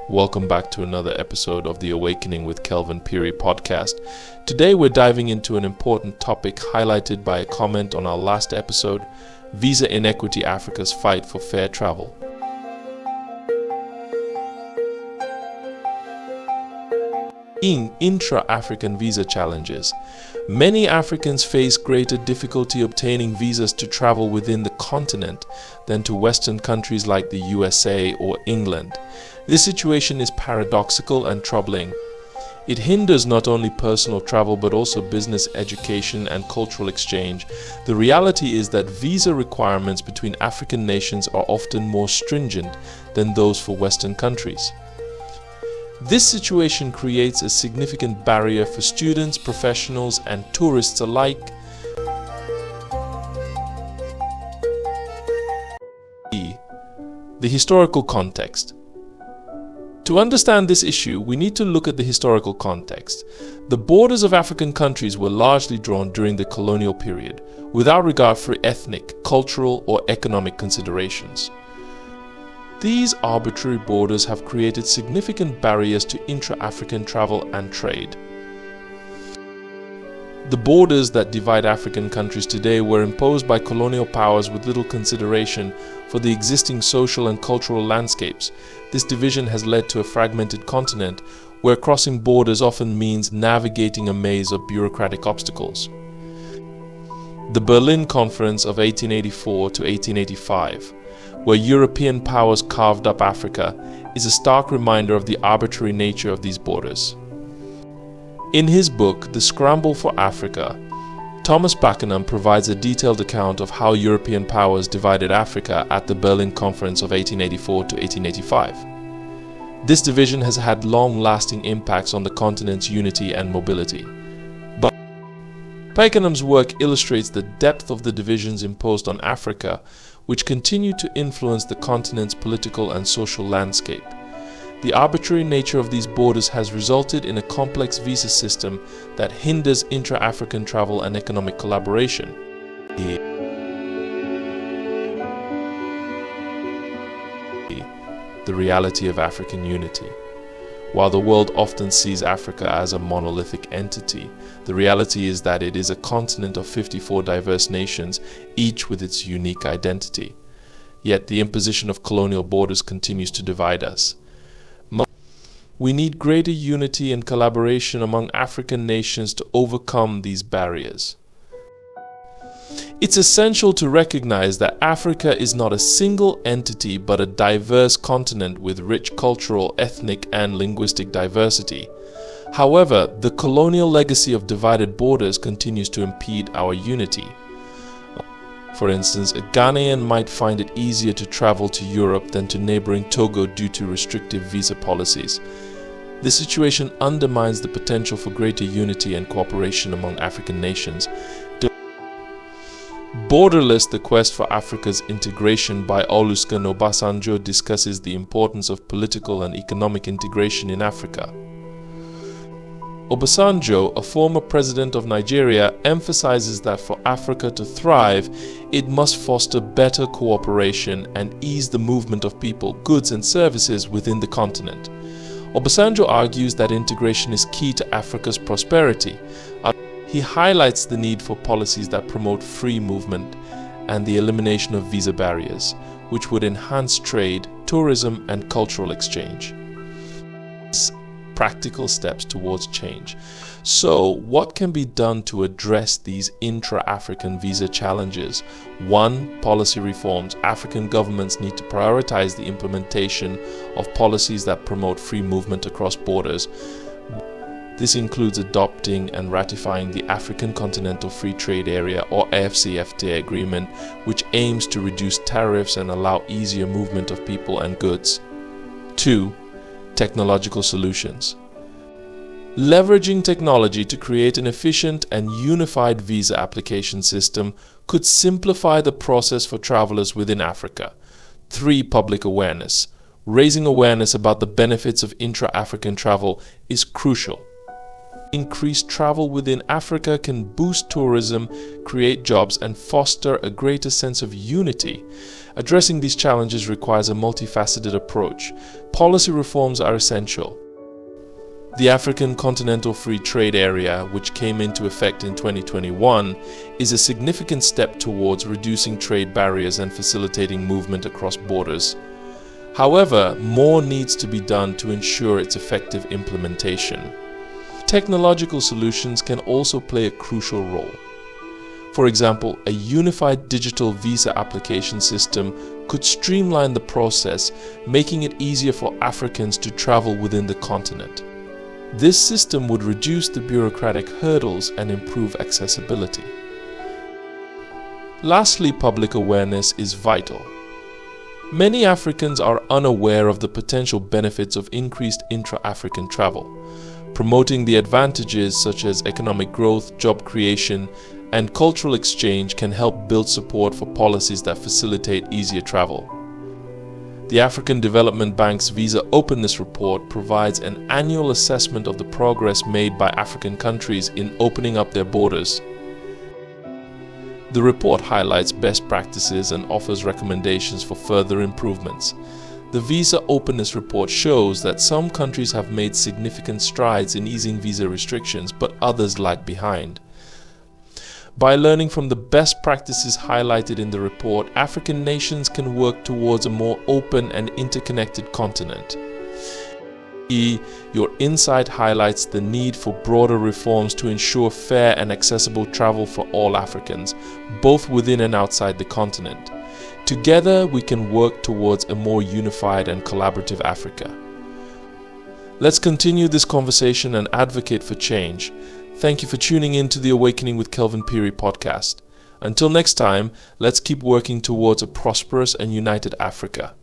Welcome back to another episode of the Awakening with Kelvin Peary podcast. Today we're diving into an important topic highlighted by a comment on our last episode, Visa Inequity: Africa's Fight for Fair Travel. In intra-African visa challenges, many Africans face greater difficulty obtaining visas to travel within the continent than to Western countries like the USA or England. This situation is paradoxical and troubling. It hinders not only personal travel but also business, education, and cultural exchange. The reality is that visa requirements between African nations are often more stringent than those for Western countries. This situation creates a significant barrier for students, professionals, and tourists alike. The historical context. To understand this issue, we need to look at the historical context. The borders of African countries were largely drawn during the colonial period, without regard for ethnic, cultural, or economic considerations. These arbitrary borders have created significant barriers to intra-African travel and trade. The borders that divide African countries today were imposed by colonial powers with little consideration for the existing social and cultural landscapes. This division has led to a fragmented continent where crossing borders often means navigating a maze of bureaucratic obstacles. The Berlin Conference of 1884 to 1885, where European powers carved up Africa, is a stark reminder of the arbitrary nature of these borders. In his book, The Scramble for Africa, Thomas Pakenham provides a detailed account of how European powers divided Africa at the Berlin Conference of 1884 to 1885. This division has had long-lasting impacts on the continent's unity and mobility. But Pakenham's work illustrates the depth of the divisions imposed on Africa, which continue to influence the continent's political and social landscape. The arbitrary nature of these borders has resulted in a complex visa system that hinders intra-African travel and economic collaboration. The reality of African unity. While the world often sees Africa as a monolithic entity, the reality is that it is a continent of 54 diverse nations, each with its unique identity. Yet the imposition of colonial borders continues to divide us. We need greater unity and collaboration among African nations to overcome these barriers. It's essential to recognize that Africa is not a single entity but a diverse continent with rich cultural, ethnic, and linguistic diversity. However, the colonial legacy of divided borders continues to impede our unity. For instance, a Ghanaian might find it easier to travel to Europe than to neighboring Togo due to restrictive visa policies. This situation undermines the potential for greater unity and cooperation among African nations. Borderless, the quest for Africa's integration by Olusegun Obasanjo discusses the importance of political and economic integration in Africa. Obasanjo, a former president of Nigeria, emphasizes that for Africa to thrive, it must foster better cooperation and ease the movement of people, goods, and services within the continent. Obasanjo argues that integration is key to Africa's prosperity. He highlights the need for policies that promote free movement and the elimination of visa barriers, which would enhance trade, tourism, and cultural exchange. Practical steps towards change. So, what can be done to address these intra-African visa challenges? 1. Policy reforms. African governments need to prioritize the implementation of policies that promote free movement across borders. This includes adopting and ratifying the African Continental Free Trade Area or AfCFTA agreement, which aims to reduce tariffs and allow easier movement of people and goods. 2. Technological solutions. Leveraging technology to create an efficient and unified visa application system could simplify the process for travelers within Africa. 3. Public awareness. Raising awareness about the benefits of intra-African travel is crucial. increased travel within Africa can boost tourism, create jobs, and foster a greater sense of unity. Addressing these challenges requires a multifaceted approach. Policy reforms are essential. The African Continental Free Trade Area, which came into effect in 2021, is a significant step towards reducing trade barriers and facilitating movement across borders. However, more needs to be done to ensure its effective implementation. Technological solutions can also play a crucial role. For example, a unified digital visa application system could streamline the process, making it easier for Africans to travel within the continent. This system would reduce the bureaucratic hurdles and improve accessibility. Lastly, public awareness is vital. Many Africans are unaware of the potential benefits of increased intra-African travel. Promoting the advantages such as economic growth, job creation, and cultural exchange can help build support for policies that facilitate easier travel. The African Development Bank's Visa Openness Report provides an annual assessment of the progress made by African countries in opening up their borders. The report highlights best practices and offers recommendations for further improvements. The Visa Openness Report shows that some countries have made significant strides in easing visa restrictions, but others lag behind. By learning from the best practices highlighted in the report, African nations can work towards a more open and interconnected continent. Your insight highlights the need for broader reforms to ensure fair and accessible travel for all Africans, both within and outside the continent. Together, we can work towards a more unified and collaborative Africa. Let's continue this conversation and advocate for change. Thank you for tuning in to the Awakening with Kelvin Peary podcast. Until next time, let's keep working towards a prosperous and united Africa.